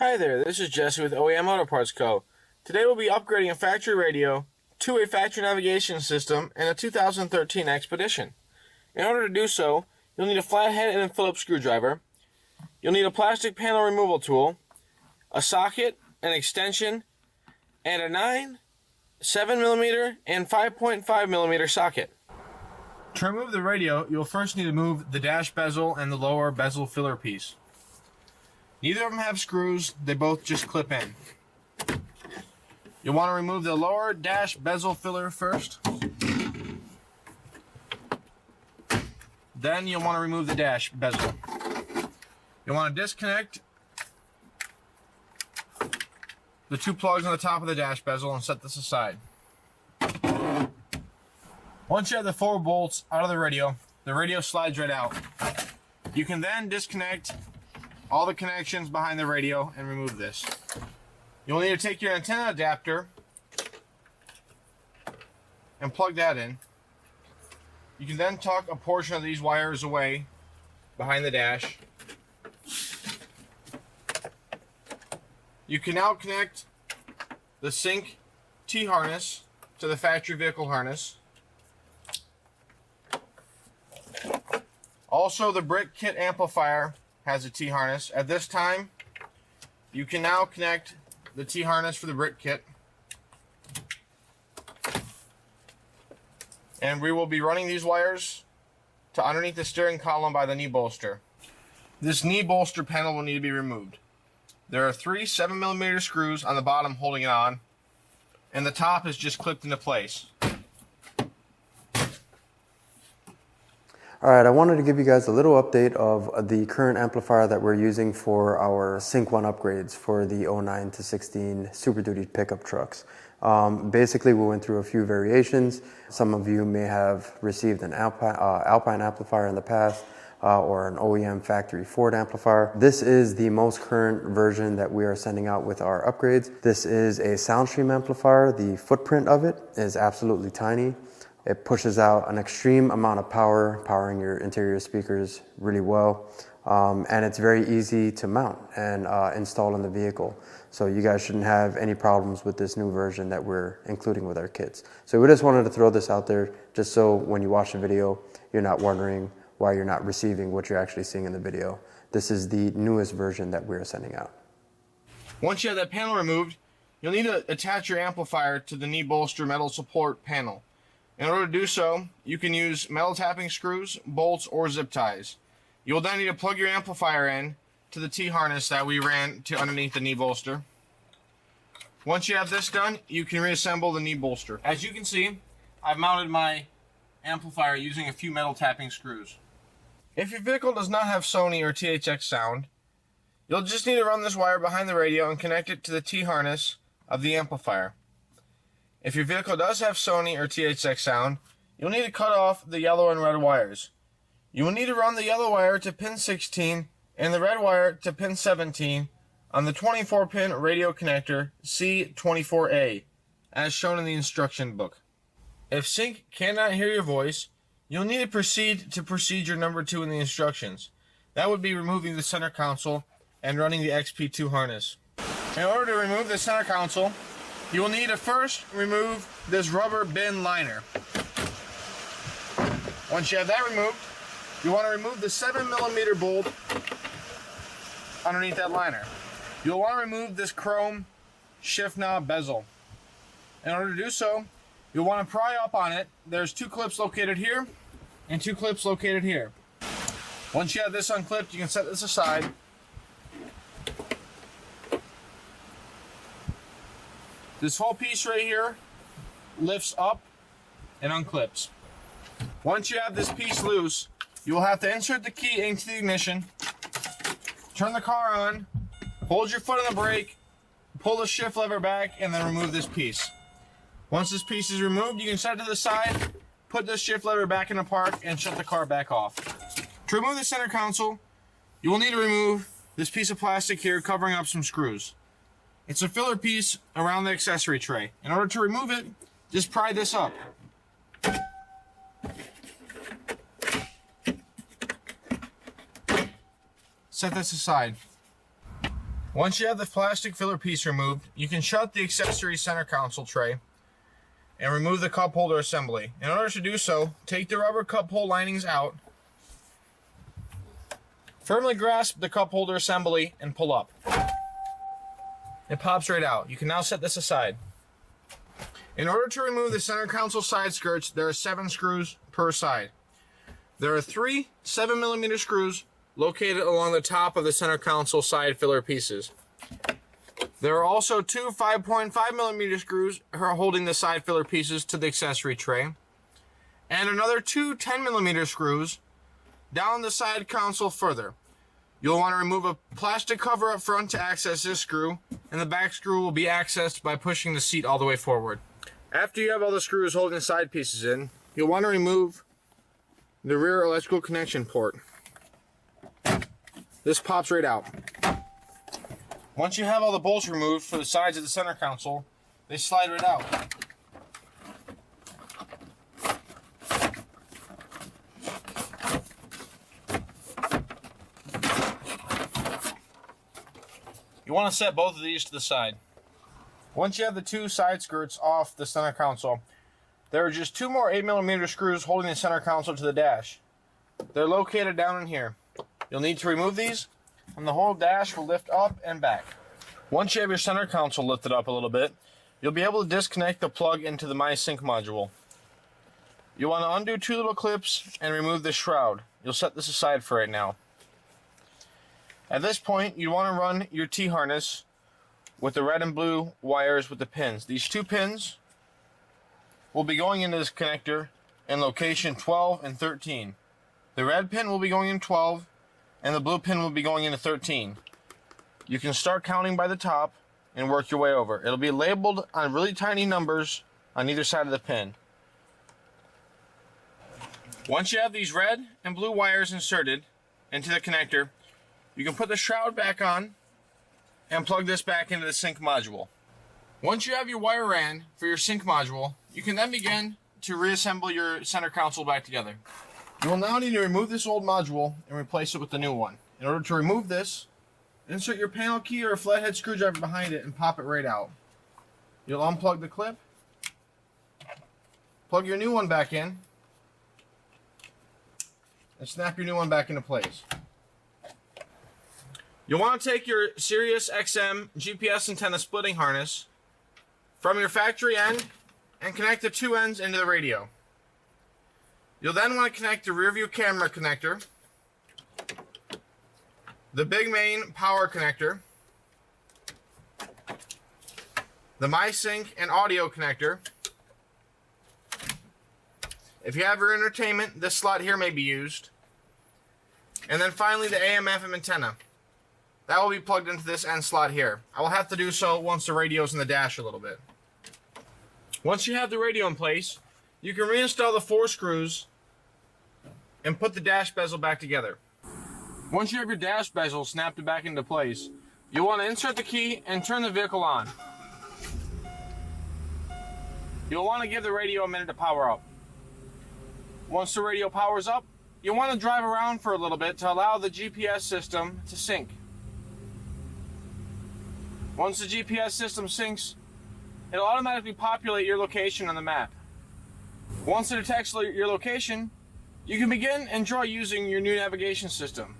Hi there, this is Jesse with OEM Auto Parts Co. Today we'll be upgrading a factory radio to a factory navigation system in a 2013 Expedition. In order to do so, you'll need a flathead and a Phillips screwdriver. You'll need a plastic panel removal tool, a socket, an extension, and a 9, 7mm, and 5.5mm socket. To remove the radio, you'll first need to move the dash bezel and the lower bezel filler piece. Neither of them have screws, they both just clip in. You'll want to remove the lower dash bezel filler first. Then you'll want to remove the dash bezel. You'll want to disconnect the two plugs on the top of the dash bezel and set this aside. Once you have the 4 bolts out of the radio slides right out. You can then disconnect all the connections behind the radio and remove this. You'll need to take your antenna adapter and plug that in. You can then tuck a portion of these wires away behind the dash. You can now connect the sync T-harness to the factory vehicle harness. Also, the brick kit amplifier has a T-harness. At this time, you can now connect the T-harness for the brick kit. And we will be running these wires to underneath the steering column by the knee bolster. This knee bolster panel will need to be removed. There are 3 7mm screws on the bottom holding it on, and the top is just clipped into place. Alright, I wanted to give you guys a little update of the current amplifier that we're using for our Sync 1 upgrades for the 09 to 16 Super Duty pickup trucks. Basically, we went through a few variations. Some of you may have received an Alpine amplifier in the past, or an OEM factory Ford amplifier. This is the most current version that we are sending out with our upgrades. This is a Soundstream amplifier. The footprint of it is absolutely tiny. It pushes out an extreme amount of power, powering your interior speakers really well. And it's very easy to mount and install in the vehicle. So you guys shouldn't have any problems with this new version that we're including with our kits. So we just wanted to throw this out there just so when you watch the video, you're not wondering why you're not receiving what you're actually seeing in the video. This is the newest version that we're sending out. Once you have that panel removed, you'll need to attach your amplifier to the knee bolster metal support panel. In order to do so, you can use metal tapping screws, bolts, or zip ties. You will then need to plug your amplifier in to the T-harness that we ran to underneath the knee bolster. Once you have this done, you can reassemble the knee bolster. As you can see, I've mounted my amplifier using a few metal tapping screws. If your vehicle does not have Sony or THX sound, you'll just need to run this wire behind the radio and connect it to the T-harness of the amplifier. If your vehicle does have Sony or THX sound, you'll need to cut off the yellow and red wires. You will need to run the yellow wire to pin 16 and the red wire to pin 17 on the 24-pin radio connector C24A, as shown in the instruction book. If Sync cannot hear your voice, you'll need to proceed to procedure number 2 in the instructions. That would be removing the center console and running the XP2 harness. In order to remove the center console, you will need to first remove this rubber bin liner. Once you have that removed, you want to remove the 7mm bolt underneath that liner. You'll want to remove this chrome shift knob bezel. In order to do so, you'll want to pry up on it. There's 2 clips located here and 2 clips located here. Once you have this unclipped, you can set this aside. This whole piece right here lifts up and unclips. Once you have this piece loose, you will have to insert the key into the ignition, turn the car on, hold your foot on the brake, pull the shift lever back, and then remove this piece. Once this piece is removed, you can set it to the side, put the shift lever back into park, and shut the car back off. To remove the center console, you will need to remove this piece of plastic here covering up some screws. It's a filler piece around the accessory tray. In order to remove it, just pry this up. Set this aside. Once you have the plastic filler piece removed, you can shut the accessory center console tray and remove the cup holder assembly. In order to do so, take the rubber cup hole linings out, firmly grasp the cup holder assembly, and pull up. It pops right out. You can now set this aside. In order to remove the center console side skirts, there are 7 screws per side. There are 3 7mm screws located along the top of the center console side filler pieces. There are also 2 5.5mm screws holding the side filler pieces to the accessory tray, and another 2 10mm screws down the side console further. You'll want to remove a plastic cover up front to access this screw, and the back screw will be accessed by pushing the seat all the way forward. After you have all the screws holding the side pieces in, you'll want to remove the rear electrical connection port. This pops right out. Once you have all the bolts removed for the sides of the center console, they slide right out. You want to set both of these to the side. Once you have the 2 side skirts off the center console, there are just 2 more 8mm screws holding the center console to the dash. They're located down in here. You'll need to remove these, and the whole dash will lift up and back. Once you have your center console lifted up a little bit, you'll be able to disconnect the plug into the MySync module. You'll want to undo 2 little clips and remove the shroud. You'll set this aside for right now. At this point, you want to run your T-harness with the red and blue wires with the pins. These 2 pins will be going into this connector in location 12 and 13. The red pin will be going in 12, and the blue pin will be going into 13. You can start counting by the top and work your way over. It'll be labeled on really tiny numbers on either side of the pin. Once you have these red and blue wires inserted into the connector, you can put the shroud back on and plug this back into the sync module. Once you have your wire ran for your sync module, you can then begin to reassemble your center console back together. You will now need to remove this old module and replace it with the new one. In order to remove this, insert your panel key or a flathead screwdriver behind it and pop it right out. You'll unplug the clip, plug your new one back in, and snap your new one back into place. You'll want to take your Sirius XM GPS antenna splitting harness from your factory end and connect the 2 ends into the radio. You'll then want to connect the rear view camera connector, the big main power connector, the MySync and audio connector. If you have your entertainment, this slot here may be used. And then finally the AM/FM antenna. That will be plugged into this end slot here. I will have to do so once the radio's in the dash a little bit. Once you have the radio in place, you can reinstall the 4 screws and put the dash bezel back together. Once you have your dash bezel snapped back into place, you'll want to insert the key and turn the vehicle on. You'll want to give the radio a minute to power up. Once the radio powers up, you'll want to drive around for a little bit to allow the GPS system to sync. Once the GPS system syncs, it'll automatically populate your location on the map. Once it detects your location, you can begin and enjoy using your new navigation system.